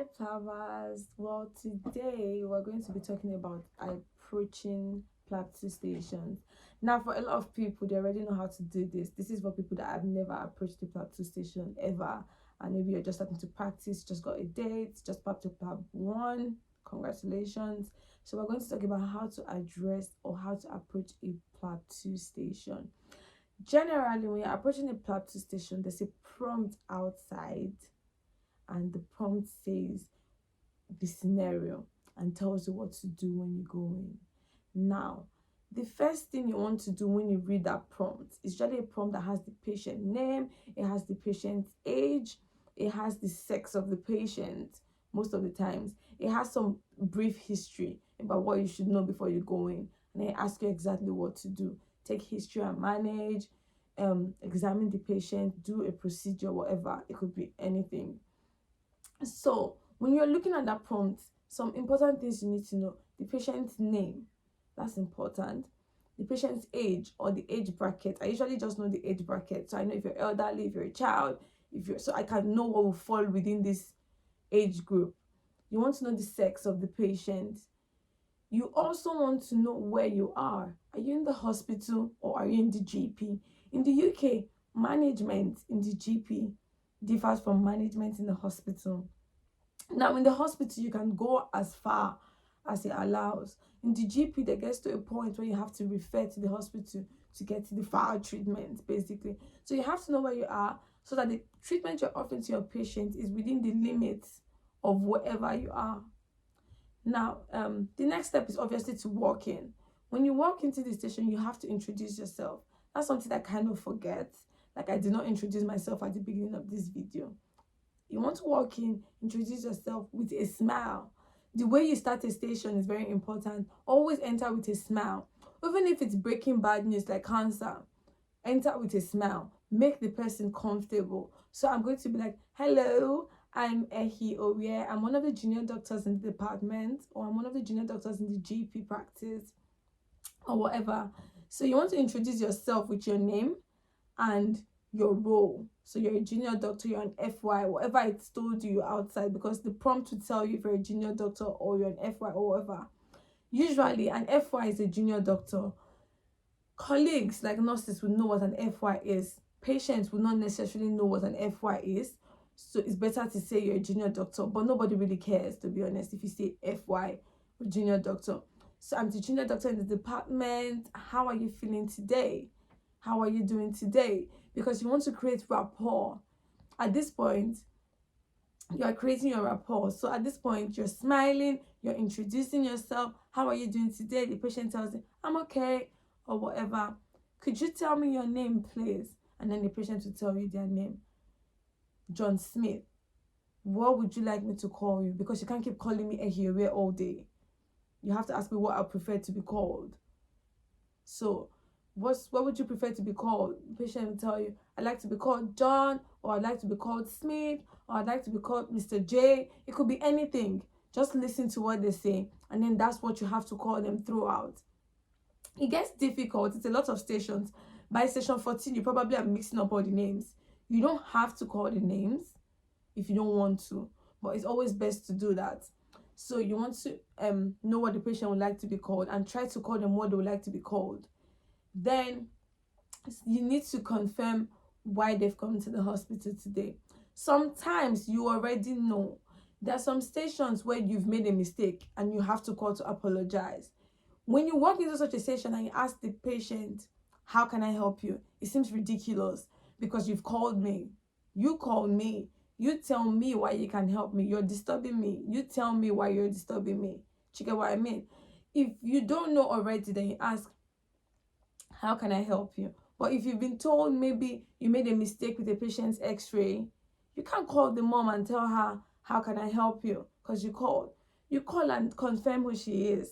Hi PLABers. Well, today we're going to be talking about approaching PLAB stations. Now, for a lot of people, they already know how to do this. This is for people that have never approached the PLAB station ever, and maybe you're just starting to practice, just got a date, just popped to PLAB 1. Congratulations. So we're going to talk about how to address or how to approach a PLAB 2 station. Generally, when you're approaching a PLAB 2 station, there's a prompt outside, and the prompt says the scenario and tells you what to do when you go in. Now, the first thing you want to do when you read that prompt is usually a prompt that has the patient name, it has the patient's age, it has the sex of the patient. Most of the times it has some brief history about what you should know before you go in, and they ask you exactly what to do. Take history and manage, examine the patient, do a procedure, whatever. It could be anything. So when you're looking at that prompt, some important things you need to know: the patient's name, that's important. The patient's age or the age bracket. I usually just know the age bracket, so I know if you're elderly, if you're a child, so I can know what will fall within this age group. You want to know the sex of the patient. You also want to know where you are. Are you in the hospital or are you in the GP? In the UK, management in the GP differs from management in the hospital. Now, in the hospital, you can go as far as it allows. In the GP, there gets to a point where you have to refer to the hospital to get to the file treatment, basically. So you have to know where you are so that the treatment you're offering to your patient is within the limits of wherever you are. Now, the next step is obviously to walk in. When you walk into the station, you have to introduce yourself. That's something that I kind of forget. Like, I did not introduce myself at the beginning of this video. You want to walk in, introduce yourself with a smile. The way you start a station is very important. Always enter with a smile. Even if it's breaking bad news like cancer, enter with a smile. Make the person comfortable. So I'm going to be like, hello, I'm Ehi Owie. I'm one of the junior doctors in the department, or I'm one of the junior doctors in the GP practice, or whatever. So you want to introduce yourself with your name and your role. So you're a junior doctor, you're an FY, whatever it's told you outside, because the prompt will tell you if you're a junior doctor or you're an FY or whatever. Usually an FY is a junior doctor. Colleagues like nurses will know what an FY is. Patients will not necessarily know what an FY is. So it's better to say you're a junior doctor, but nobody really cares, to be honest, if you say FY or junior doctor. So I'm the junior doctor in the department. How are you feeling today? How are you doing today? Because you want to create rapport. At this point, you are creating your rapport. So at this point, you're smiling, you're introducing yourself. How are you doing today? The patient tells you, I'm okay, or whatever. Could you tell me your name, please? And then the patient will tell you their name. John Smith. What would you like me to call you? Because you can't keep calling me Ehiwe all day. You have to ask me what I prefer to be called. So what would you prefer to be called? The patient will tell you, I'd like to be called John, or I'd like to be called Smith, or I'd like to be called Mr. J. It could be anything. Just listen to what they say, and then that's what you have to call them throughout. It gets difficult. It's a lot of stations. By station 14, you probably are mixing up all the names. You don't have to call the names if you don't want to, but it's always best to do that. So you want to know what the patient would like to be called and try to call them what they would like to be called. Then you need to confirm why they've come to the hospital today. Sometimes you already know. There are some stations where you've made a mistake and you have to call to apologize. When you walk into such a station and you ask the patient, how can I help you? It seems ridiculous because you've called me. You called me. You tell me why you can help me. You're disturbing me. You tell me why you're disturbing me. You get what I mean? If you don't know already, then you ask, how can I help you? But if you've been told maybe you made a mistake with a patient's x-ray, you can't call the mom and tell her, how can I help you? Because you called. You call and confirm who she is.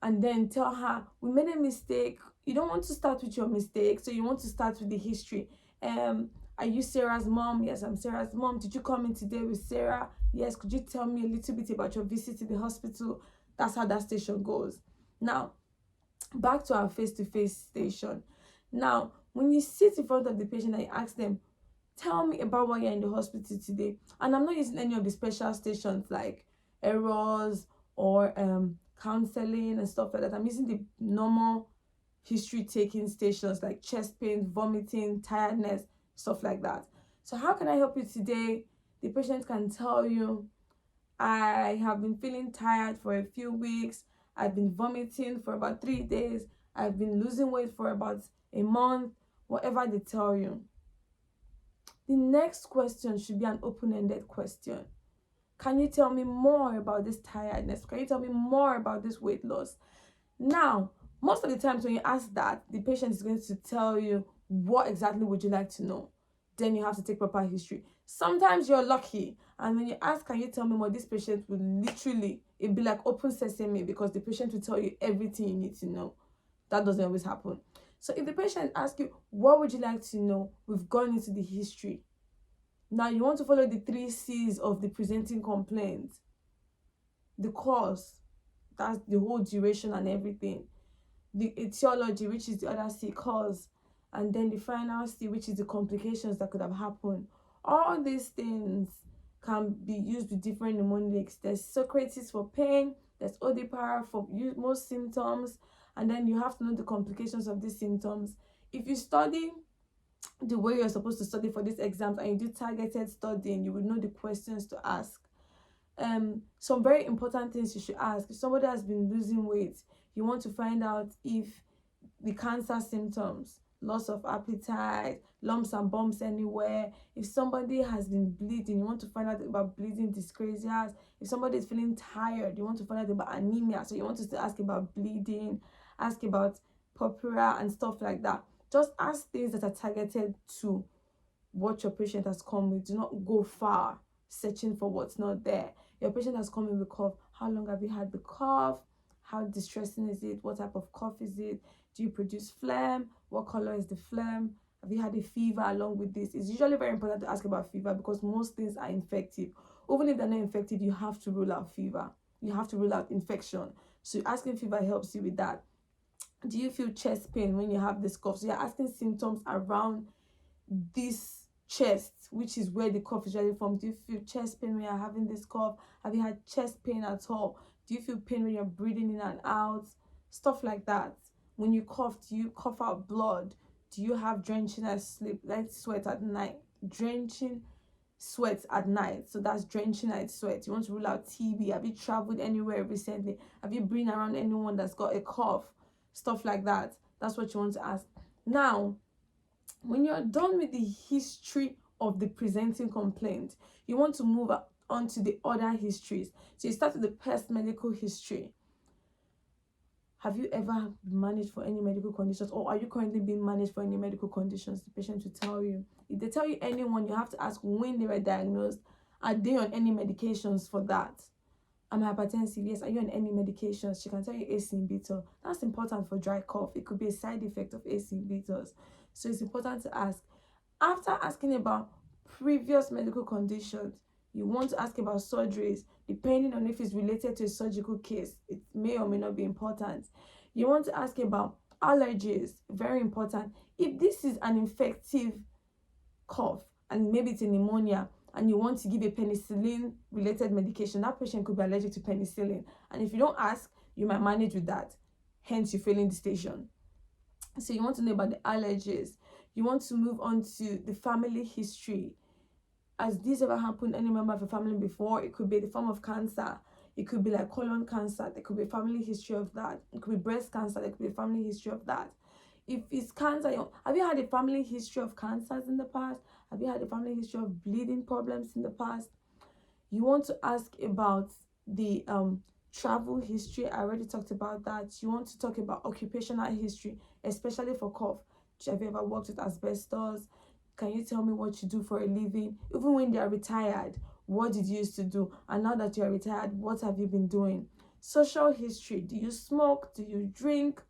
And then tell her, we made a mistake. You don't want to start with your mistake, so you want to start with the history. Are you Sarah's mom? Yes, I'm Sarah's mom. Did you come in today with Sarah? Yes, could you tell me a little bit about your visit to the hospital? That's how that station goes. Now, back to our face-to-face station. Now, when you sit in front of the patient and you ask them, tell me about why you're in the hospital today. And I'm not using any of the special stations like errors or counseling and stuff like that. I'm using the normal history taking stations like chest pain, vomiting, tiredness, stuff like that. So how can I help you today? The patient can tell you, I have been feeling tired for a few weeks. I've been vomiting for about 3 days. I've been losing weight for about a month, whatever they tell you. The next question should be an open-ended question. Can you tell me more about this tiredness? Can you tell me more about this weight loss? Now, most of the times when you ask that, the patient is going to tell you, what exactly would you like to know? Then you have to take proper history. Sometimes you're lucky, and when you ask, can you tell me more, this patient will literally, it'd be like open sesame, because the patient will tell you everything you need to know. That doesn't always happen. So if the patient asks you, what would you like to know? We've gone into the history. Now you want to follow the 3 C's of the presenting complaint. The cause, that's the whole duration and everything. The etiology, which is the other C, cause. And then the final C, which is the complications that could have happened. All these things can be used with different mnemonics. There's Socrates for pain, there's Odipara for most symptoms, and then you have to know the complications of these symptoms. If you study the way you're supposed to study for these exams and you do targeted studying, you would know the questions to ask. Some very important things you should ask. If somebody has been losing weight, you want to find out if the cancer symptoms, loss of appetite, lumps and bumps anywhere. If somebody has been bleeding, you want to find out about bleeding dyscrasias. If somebody is feeling tired, you want to find out about anemia. So you want to ask about bleeding, ask about purpura and stuff like that. Just ask things that are targeted to what your patient has come with. Do not go far searching for what's not there. Your patient has come in with cough. How long have you had the cough? How distressing is it? What type of cough is it? Do you produce phlegm? What color is the phlegm? Have you had a fever along with this? It's usually very important to ask about fever because most things are infective. Even if they're not infective, you have to rule out fever. You have to rule out infection. So asking fever helps you with that. Do you feel chest pain when you have this cough? So you're asking symptoms around this chest, which is where the cough is usually from. Do you feel chest pain when you're having this cough? Have you had chest pain at all? Do you feel pain when you're breathing in and out? Stuff like that. When you cough, do you cough out blood? Do you have drenching night sleep, like sweat at night? Drenching sweat at night. So that's drenching night sweat. You want to rule out TB. Have you traveled anywhere recently? Have you been around anyone that's got a cough? Stuff like that. That's what you want to ask. Now, when you're done with the history of the presenting complaint, you want to move on to the other histories. So you start with the past medical history. Have you ever been managed for any medical conditions, or are you currently being managed for any medical conditions? The patient will tell you. If they tell you anyone, you have to ask when they were diagnosed. Are they on any medications for that? I'm hypertensive. Yes. Are you on any medications? She can tell you ACE inhibitor. That's important for dry cough. It could be a side effect of ACE inhibitors. So it's important to ask. After asking about previous medical conditions, you want to ask about surgeries, depending on if it's related to a surgical case. It may or may not be important. You want to ask about allergies, very important. If this is an infective cough and maybe it's a pneumonia and you want to give a penicillin related medication, that patient could be allergic to penicillin. And if you don't ask, you might manage with that. Hence, you're failing the station. So you want to know about the allergies. You want to move on to the family history. Has this ever happened to any member of a family before? It could be the form of cancer. It could be like colon cancer. There could be a family history of that. It could be breast cancer. There could be a family history of that. If it's cancer, have you had a family history of cancers in the past? Have you had a family history of bleeding problems in the past? You want to ask about the travel history. I already talked about that. You want to talk about occupational history, especially for cough. Have you ever worked with asbestos? Can you tell me what you do for a living? Even when they are retired, what did you used to do? And now that you are retired, what have you been doing? Social history. Do you smoke? Do you drink?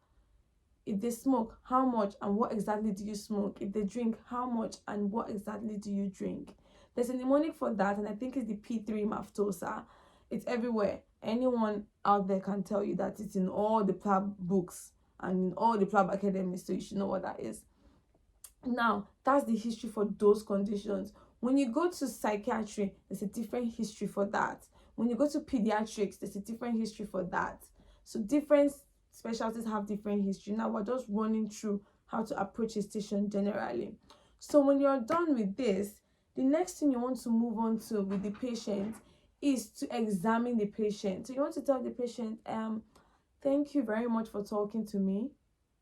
If they smoke, how much and what exactly do you smoke? If they drink, how much and what exactly do you drink? There's a mnemonic for that, and I think it's the P3 maftosa. It's everywhere. Anyone out there can tell you that. It's in all the PLAB books and in all the PLAB academies, so you should know what that is. Now, that's the history for those conditions. When you go to psychiatry, there's a different history for that. When you go to pediatrics, there's a different history for that. So different specialties have different history. Now we're just running through how to approach a station generally. So when you're done with this, the next thing you want to move on to with the patient is to examine the patient. So you want to tell the patient, thank you very much for talking to me,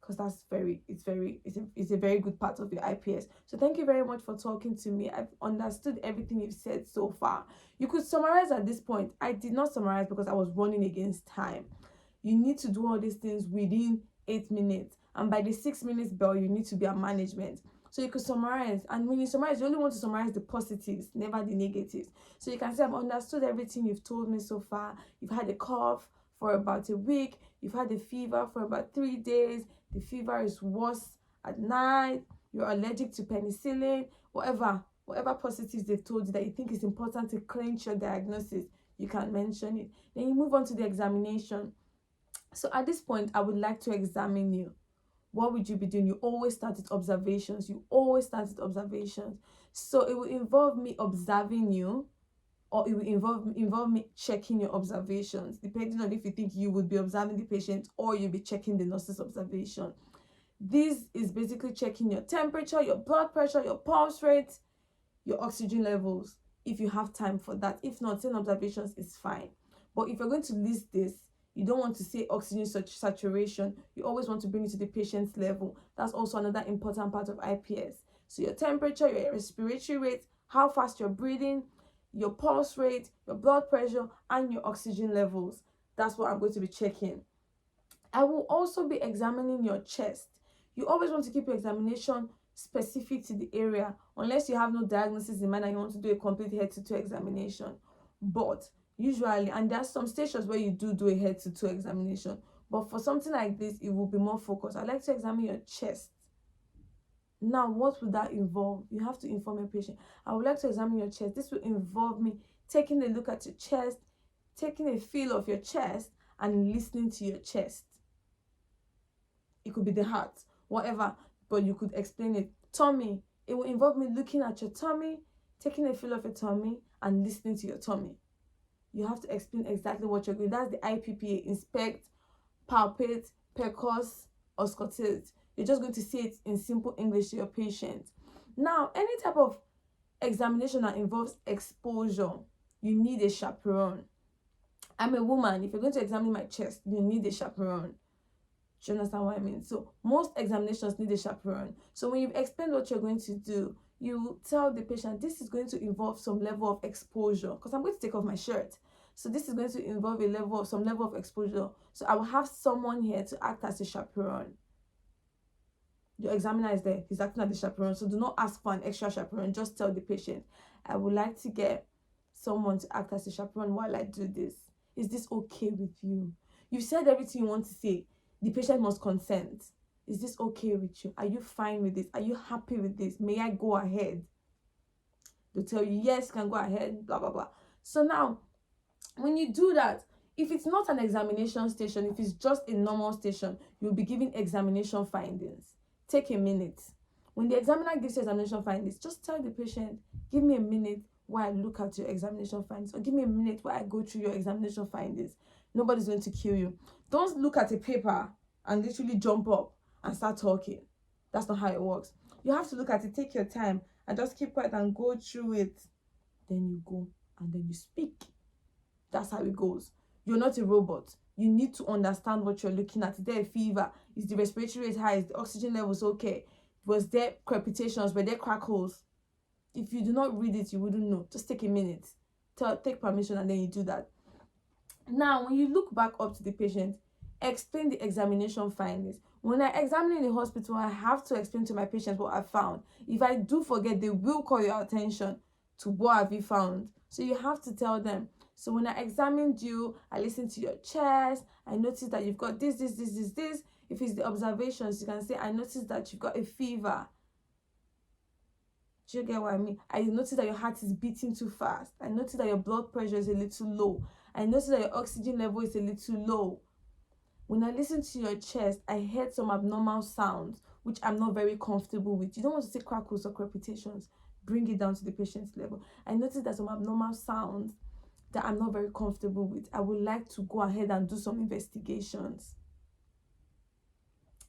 because that's it's a very good part of your IPS. So thank you very much for talking to me. I've understood everything you've said so far. You could summarize at this point. I did not summarize because I was running against time. You need to do all these things within 8 minutes, and by the 6 minutes bell, you need to be at management. So you could summarize, and when you summarize, you only want to summarize the positives, never the negatives. So you can say, I've understood everything you've told me so far. You've had a cough for about a week. You've had a fever for about 3 days. The fever is worse at night. You're allergic to penicillin. Whatever positives they've told you that you think is important to clinch your diagnosis, you can mention it. Then you move on to the examination. So at this point, I would like to examine you. What would you be doing? You always start with observations. So it will involve me observing you, or it will involve me checking your observations, depending on if you think you would be observing the patient or you'll be checking the nurse's observation. This is basically checking your temperature, your blood pressure, your pulse rate, your oxygen levels, if you have time for that. If not, 10 observations is fine. But if you're going to list this, you don't want to say oxygen saturation. You always want to bring it to the patient's level. That's also another important part of IPS. So your temperature, your respiratory rate, how fast you're breathing, your pulse rate, your blood pressure, and your oxygen levels. That's what I'm going to be checking. I will also be examining your chest. You always want to keep your examination specific to the area, unless you have no diagnosis in mind and you want to do a complete head-to-toe examination. But usually, and there are some stations where you do a head-to-toe examination, but for something like this, it will be more focused. I'd like to examine your chest. Now, what would that involve? You have to inform your patient. I would like to examine your chest. This will involve me taking a look at your chest, taking a feel of your chest, and listening to your chest. It could be the heart, whatever, but you could explain it. Tummy. It will involve me looking at your tummy, taking a feel of your tummy, and listening to your tummy. You have to explain exactly what you're doing. That's the IPPA: inspect, palpate, percuss, auscultate. You're just going to say it in simple English to your patient. Now, any type of examination that involves exposure, you need a chaperone. I'm a woman. If you're going to examine my chest, you need a chaperone. Do you understand what I mean? So most examinations need a chaperone. So when you've explained what you're going to do, you tell the patient, this is going to involve some level of exposure, because I'm going to take off my shirt. So this is going to involve some level of exposure. So I will have someone here to act as a chaperone. Your examiner is there. He's acting as the chaperone. So do not ask for an extra chaperone. Just tell the patient, I would like to get someone to act as a chaperone while I do this. Is this okay with you? You've said everything you want to say. The patient must consent. Is this okay with you? Are you fine with this? Are you happy with this? May I go ahead? They'll tell you, yes, you can go ahead, blah, blah, blah. So now, when you do that, if it's not an examination station, if it's just a normal station, you'll be giving examination findings. Take a minute. When the examiner gives you examination findings, just tell the patient, give me a minute while I look at your examination findings, or give me a minute while I go through your examination findings. Nobody's going to kill you. Don't look at a paper and literally jump up and start talking. That's not how it works. You have to look at it, take your time, and just keep quiet and go through it. Then you go and then you speak. That's how it goes. You're not a robot. You need to understand what you're looking at. Is there a fever? Is the respiratory rate high? Is the oxygen levels okay? Was there crepitations? Were there crackles? If you do not read it, you wouldn't know. Just take a minute. Take permission, and then you do that. Now, when you look back up to the patient, explain the examination findings. When I examine in the hospital, I have to explain to my patients what I found. If I do forget, they will call your attention to what have you found. So you have to tell them. So when I examined you, I listened to your chest. I noticed that you've got this. If it's the observations, you can say, I noticed that you've got a fever. Do you get what I mean? I noticed that your heart is beating too fast. I noticed that your blood pressure is a little low. I noticed that your oxygen level is a little low. When I listened to your chest, I heard some abnormal sounds. which I'm not very comfortable with. You don't want to say crackles or crepitations. Bring it down to the patient's level. I noticed that some abnormal sounds that I'm not very comfortable with. I would like to go ahead and do some investigations.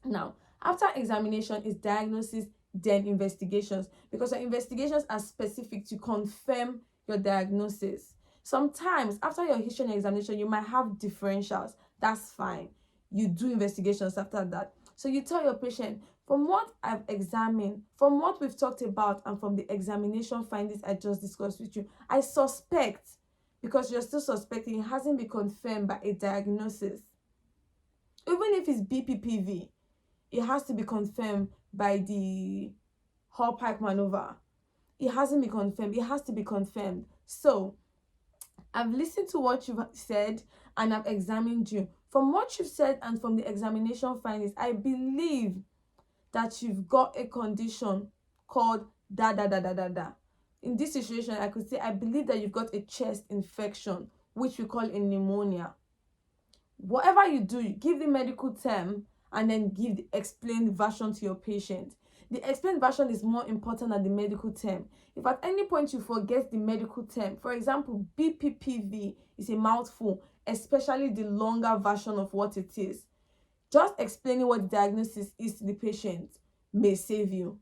Now, after examination is diagnosis, then investigations, because your investigations are specific to confirm your diagnosis. Sometimes after your history and examination, you might have differentials. That's fine. You do investigations after that. So you tell your patient, from what I've examined, from what we've talked about, and from the examination findings I just discussed with you, I suspect, because you're still suspecting, it hasn't been confirmed by a diagnosis. Even if it's BPPV, it has to be confirmed by the Hall-Pike maneuver. It hasn't been confirmed. It has to be confirmed. So I've listened to what you've said and I've examined you. From what you've said and from the examination findings, I believe that you've got a condition called da. In this situation, I could say I believe that you've got a chest infection, which we call a pneumonia. Whatever you do, you give the medical term and then give the explained version to your patient. The explained version is more important than the medical term. If at any point you forget the medical term, for example, BPPV is a mouthful, especially the longer version of what it is, just explaining what the diagnosis is to the patient may save you.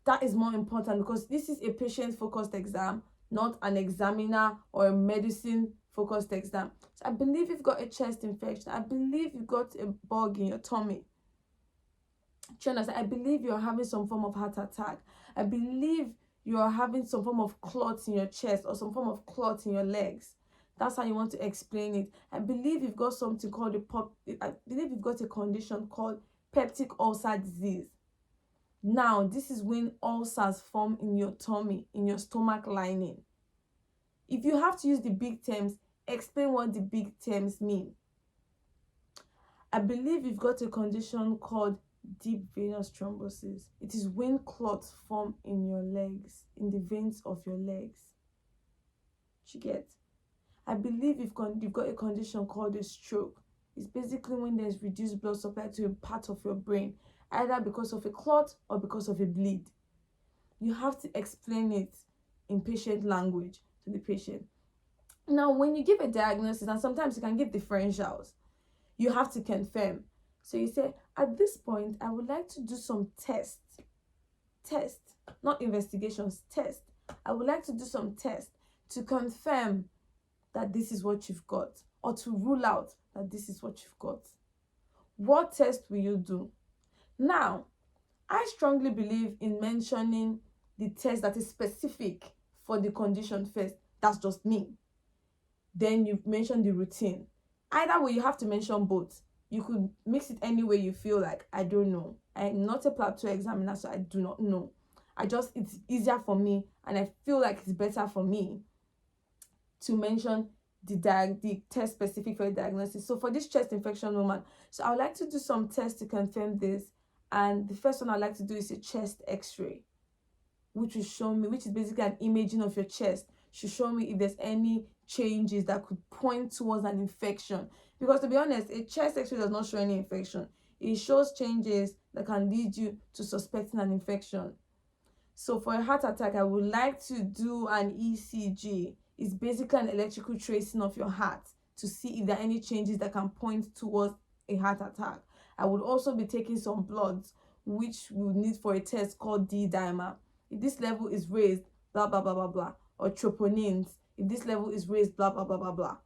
That is more important because this is a patient-focused exam, not an examiner or a medicine-focused exam. So I believe you've got a chest infection. I believe you've got a bug in your tummy. I believe you're having some form of heart attack. I believe you're having some form of clots in your chest or some form of clot in your legs. That's how you want to explain it. I believe you've got something called I believe you've got a condition called peptic ulcer disease. Now, this is when ulcers form in your tummy, in your stomach lining. If you have to use the big terms, explain what the big terms mean. I believe you've got a condition called deep venous thrombosis. It is when clots form in your legs, in the veins of your legs. You get? I believe you've got a condition called a stroke. It's basically when there's reduced blood supply to a part of your brain, either because of a clot or because of a bleed. You have to explain it in patient language to the patient. Now, when you give a diagnosis, and sometimes you can give differentials, you have to confirm. So you say, at this point, I would like to do some tests, not investigations, tests. I would like to do some tests to confirm that this is what you've got, or to rule out that this is what you've got. What test will you do? Now, I strongly believe in mentioning the test that is specific for the condition first. That's just me. Then you mention the routine. Either way, you have to mention both. You could mix it any way you feel like. I don't know. I'm not a PLAB 2 examiner, so I do not know. It's easier for me, and I feel like it's better for me to mention the test specific for the diagnosis. So for this chest infection woman, so I would like to do some tests to confirm this. And the first one I'd like to do is a chest x-ray, which will show me, which is basically an imaging of your chest, should show me if there's any changes that could point towards an infection. Because to be honest, a chest x-ray does not show any infection. It shows changes that can lead you to suspecting an infection. So for a heart attack, I would like to do an ECG. It's basically an electrical tracing of your heart to see if there are any changes that can point towards a heart attack. I would also be taking some bloods, which we would need for a test called D-dimer. If this level is raised, blah, blah, blah, blah, blah. Or troponins, if this level is raised, blah, blah, blah, blah, blah.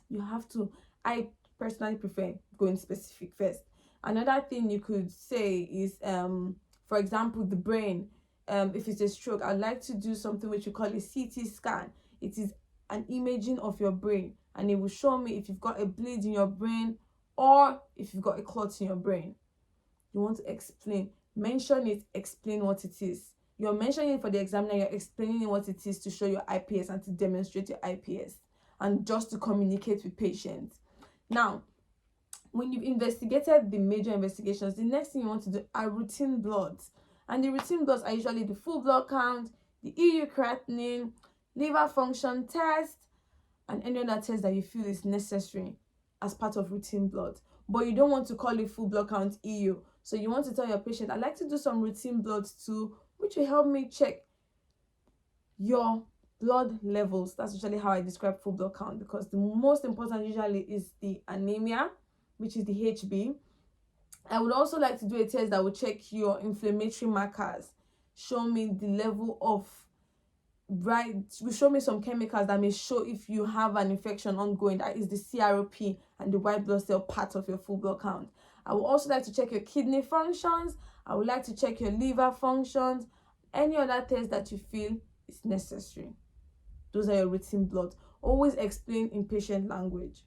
You have to, I personally prefer going specific first. Another thing you could say is, for example, the brain. If it's a stroke, I'd like to do something which we call a CT scan. It is an imaging of your brain, and it will show me if you've got a bleed in your brain or if you've got a clot in your brain. You want to explain, mention it, explain what it is. You're mentioning it for the examiner, you're explaining what it is to show your IPS and to demonstrate your IPS, and just to communicate with patients. Now, when you've investigated the major investigations, the next thing you want to do are routine bloods. And the routine bloods are usually the full blood count, the EU creatinine, liver function test, and any other test that you feel is necessary as part of routine blood. But you don't want to call it full blood count EU. So you want to tell your patient, I like to do some routine bloods too, which will help me check your blood levels. That's usually how I describe full blood count, because the most important usually is the anemia, which is the HB. I would also like to do a test that will check your inflammatory markers, show me the level of will show me some chemicals that may show if you have an infection ongoing. That is the CRP and the white blood cell part of your full blood count. I would also like to check your kidney functions. I would like to check your liver functions. Any other test that you feel is necessary. Those are your routine bloods. Always explain in patient language.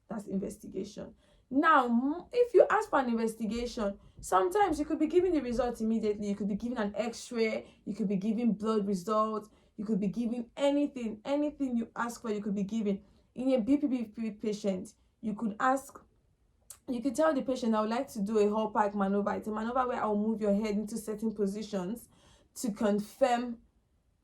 That's investigation. Now, if you ask for an investigation, sometimes you could be giving the results immediately. You could be giving an x-ray, you could be giving blood results, you could be giving anything you ask for, you could be giving. In a BPP patient, you could tell the patient, I would like to do a whole pack maneuver. It's a maneuver where I'll move your head into certain positions to confirm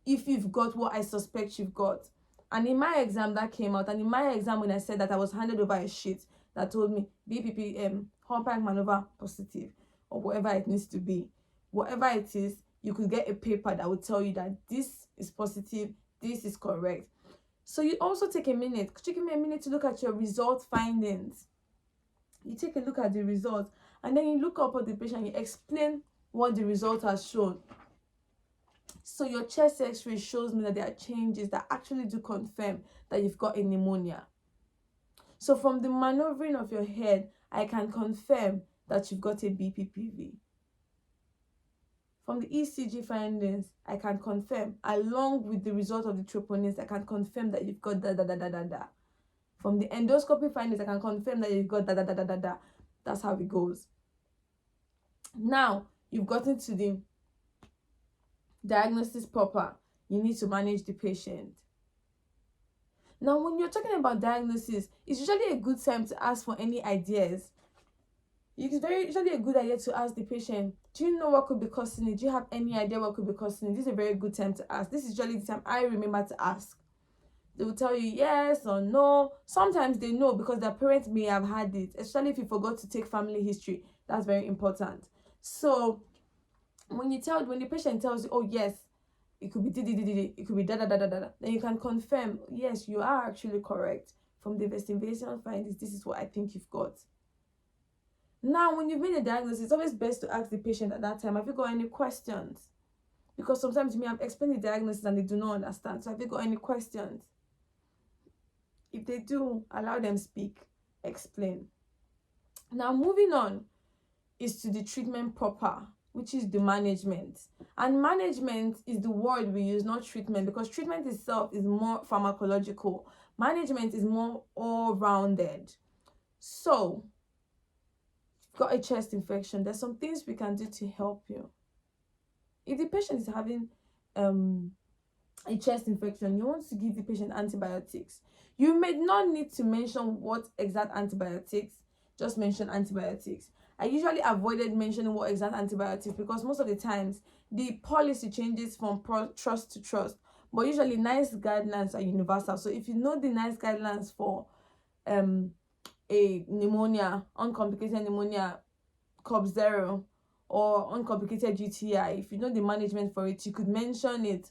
if you've got what I suspect you've got. And in my exam, that came out. And in my exam, when I said that, I was handed over a sheet that told me BPP Hornpike maneuver positive, or whatever it needs to be. Whatever it is, you could get a paper that will tell you that this is positive, this is correct. So you also take a minute. Could you give me a minute to look at your result findings? You take a look at the results, and then you look up at the patient, you explain what the result has shown. So your chest x-ray shows me that there are changes that actually do confirm that you've got a pneumonia. So from the maneuvering of your head, I can confirm that you've got a BPPV. From the ECG findings, I can confirm, along with the result of the troponins, I can confirm that you've got da. From the endoscopy findings, I can confirm that you've got da. That's how it goes. Now, you've gotten to the diagnosis proper. You need to manage the patient. Now, when you're talking about diagnosis, it's usually a good time to ask for any ideas. It's usually a good idea to ask the patient, do you know what could be causing it? Do you have any idea what could be causing it? This is a very good time to ask. This is usually the time I remember to ask. They will tell you yes or no. Sometimes they know because their parents may have had it, especially if you forgot to take family history. That's very important. So when the patient tells you, oh yes, it could be it could be da, then you can confirm, yes, you are actually correct. From the investigation findings, this is what I think you've got. Now, when you've made a diagnosis, it's always best to ask the patient at that time, have you got any questions? Because sometimes you may have explained the diagnosis and they do not understand. So have you got any questions? If they do, allow them speak, explain. Now, moving on is to the treatment proper, which is the management. And management is the word we use, not treatment, because treatment itself is more pharmacological. Management is more all-rounded. So, if you've got a chest infection, there's some things we can do to help you. If the patient is having a chest infection, you want to give the patient antibiotics. You may not need to mention what exact antibiotics, just mention antibiotics. I usually avoided mentioning what exact antibiotics because most of the times the policy changes from trust to trust. But usually NICE guidelines are universal. So if you know the NICE guidelines for a pneumonia, uncomplicated pneumonia, COP 0, or uncomplicated UTI, if you know the management for it, you could mention it.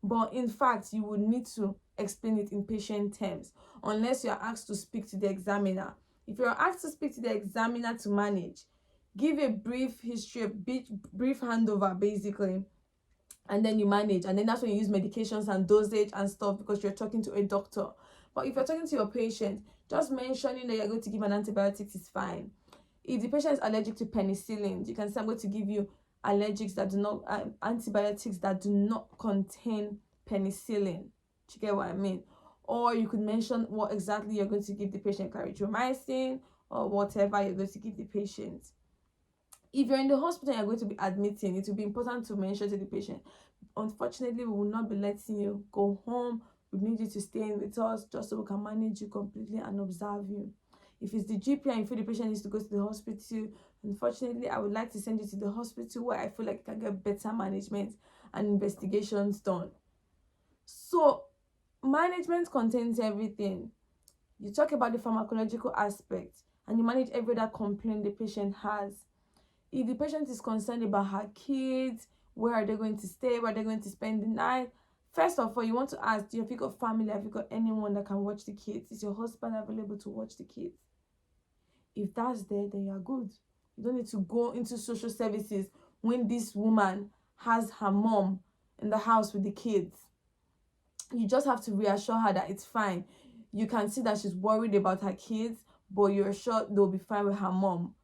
But in fact, you would need to explain it in patient terms unless you are asked to speak to the examiner. If you're asked to speak to the examiner to manage, give a brief history, a brief handover basically, and then you manage. And then that's when you use medications and dosage and stuff because you're talking to a doctor. But if you're talking to your patient, just mentioning that you're going to give an antibiotic is fine. If the patient is allergic to penicillin, you can say I'm going to give you antibiotics that do not contain penicillin. Do you get what I mean? Or you could mention what exactly you're going to give the patient, clarithromycin or whatever you're going to give the patient. If you're in the hospital and you're going to be admitting, it will be important to mention to the patient, unfortunately, we will not be letting you go home. We need you to stay in with us just so we can manage you completely and observe you. If it's the GP and you feel the patient needs to go to the hospital, unfortunately, I would like to send you to the hospital where I feel like you can get better management and investigations done. So, management contains everything. You talk about the pharmacological aspect and you manage every other complaint the patient has. If the patient is concerned about her kids, where are they going to stay, where are they going to spend the night, first of all, you want to ask, have you got family, have you got anyone that can watch the kids? Is your husband available to watch the kids? If that's there, then you're good. You don't need to go into social services when this woman has her mom in the house with the kids. You just have to reassure her that it's fine. You can see that she's worried about her kids, but you're sure they'll be fine with her mom.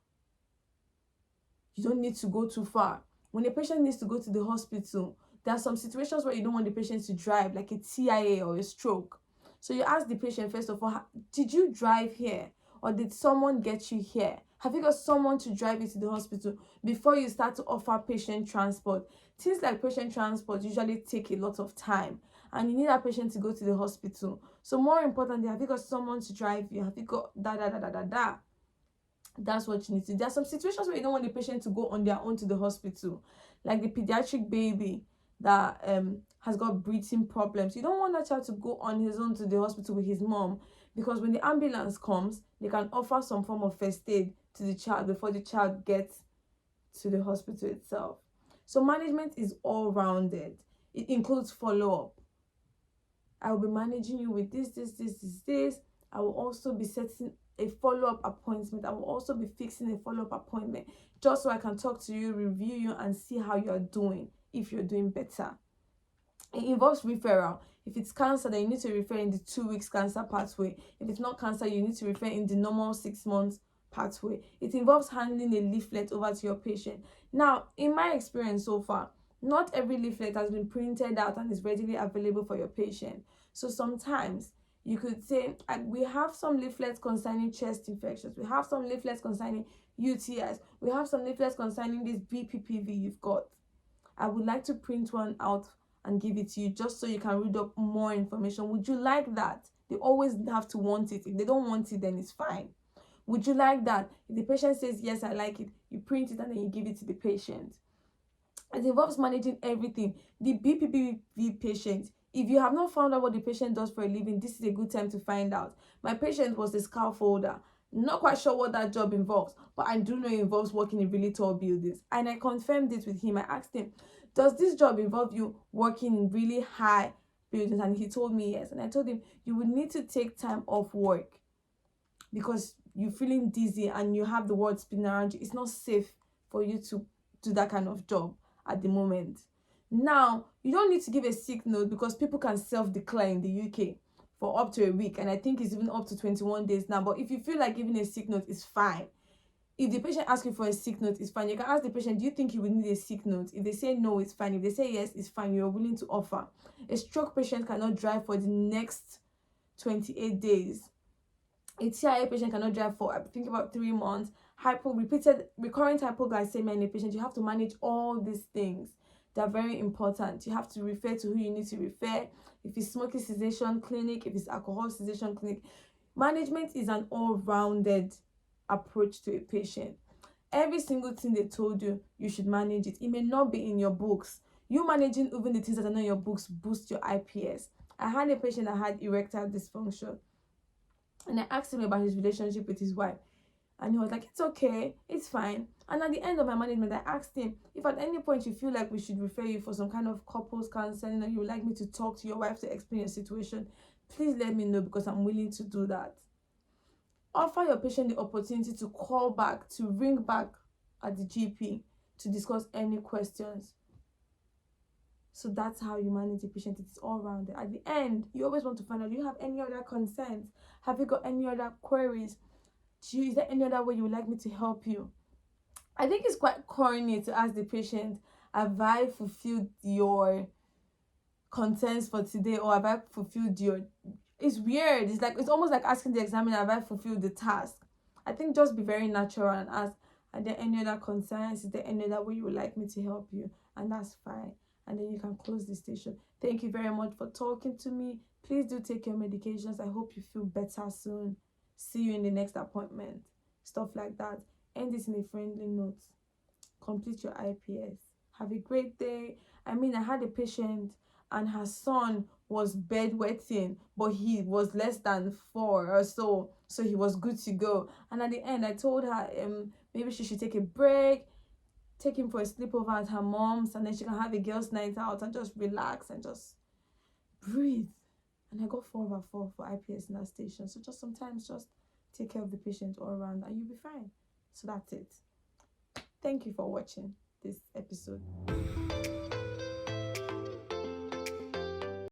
You don't need to go too far. When a patient needs to go to the hospital, there are some situations where you don't want the patient to drive, like a TIA or a stroke. So you ask the patient, first of all, did you drive here? Or did someone get you here? Have you got someone to drive you to the hospital before you start to offer patient transport? Things like patient transport usually take a lot of time, and you need that patient to go to the hospital. So more importantly, have you got someone to drive you? Have you got da? That's what you need to do. There are some situations where you don't want the patient to go on their own to the hospital, like the pediatric baby that has got breathing problems. You don't want that child to go on his own to the hospital with his mom, because when the ambulance comes, they can offer some form of first aid to the child before the child gets to the hospital itself. So management is all rounded. It includes follow-up. I will be managing you with this. I will also be setting a follow-up appointment. I will also be fixing a follow-up appointment, just so I can talk to you, review you, and see how you're doing, if you're doing better. It involves referral. If it's cancer, then you need to refer in the 2 weeks cancer pathway. If it's not cancer, you need to refer in the normal 6 months pathway. It involves handing a leaflet over to your patient. Now, in my experience so far, not every leaflet has been printed out and is readily available for your patient. So sometimes you could say, we have some leaflets concerning chest infections. We have some leaflets concerning UTIs. We have some leaflets concerning this BPPV you've got. I would like to print one out and give it to you, just so you can read up more information. Would you like that? They always have to want it. If they don't want it, then it's fine. Would you like that? If the patient says, yes, I like it, you print it and then you give it to the patient. It involves managing everything. The BPPV patient, if you have not found out what the patient does for a living, this is a good time to find out. My patient was a scaffolder. Not quite sure what that job involves, but I do know it involves working in really tall buildings. And I confirmed it with him. I asked him, does this job involve you working in really high buildings? And he told me yes. And I told him, you would need to take time off work because you're feeling dizzy and you have the world spinning around you. It's not safe for you to do that kind of job at the moment. Now, you don't need to give a sick note because people can self-declare in the UK for up to a week, and I think it's even up to 21 days now. But if you feel like giving a sick note, it's fine. If the patient asks you for a sick note, it's fine. You can ask the patient, do you think you would need a sick note? If they say no, it's fine. If they say yes, it's fine. You're willing to offer. A stroke patient cannot drive for the next 28 days. A TIA patient cannot drive for, I think, about 3 months. Recurrent hypoglycemia in a patient, you have to manage all these things. They're very important. You have to refer to who you need to refer. If it's smoking cessation clinic, if it's alcohol cessation clinic. Management is an all-rounded approach to a patient. Every single thing they told you, you should manage it. It may not be in your books. You managing even the things that are not in your books boost your IPS. I had a patient that had erectile dysfunction, and I asked him about his relationship with his wife. And he was like, it's okay, it's fine. And at the end of my management, I asked him, if at any point you feel like we should refer you for some kind of couples counseling, and you would like me to talk to your wife to explain your situation, please let me know, because I'm willing to do that. Offer your patient the opportunity to call back, to ring back at the GP to discuss any questions. So that's how you manage a patient. It's all rounded. At the end, you always want to find out, do you have any other concerns? Have you got any other queries? Is there any other way you would like me to help you? I think it's quite corny to ask the patient, have I fulfilled your concerns for today, or have I fulfilled your... It's weird. It's almost like asking the examiner, have I fulfilled the task? I think just be very natural and ask, are there any other concerns? Is there any other way you would like me to help you? And that's fine. And then you can close the station. Thank you very much for talking to me. Please do take your medications. I hope you feel better soon. See you in the next appointment. Stuff like that. End this in a friendly note. Complete your IPS. Have a great day. I had a patient and her son was bedwetting, but he was less than 4 or so he was good to go. And at the end, I told her maybe she should take a break, take him for a sleepover at her mom's, and then she can have a girls' night out and just relax and just breathe. And I got 4/4 for IPS in that station. So just sometimes just take care of the patient all around and you'll be fine. So that's it. Thank you for watching this episode.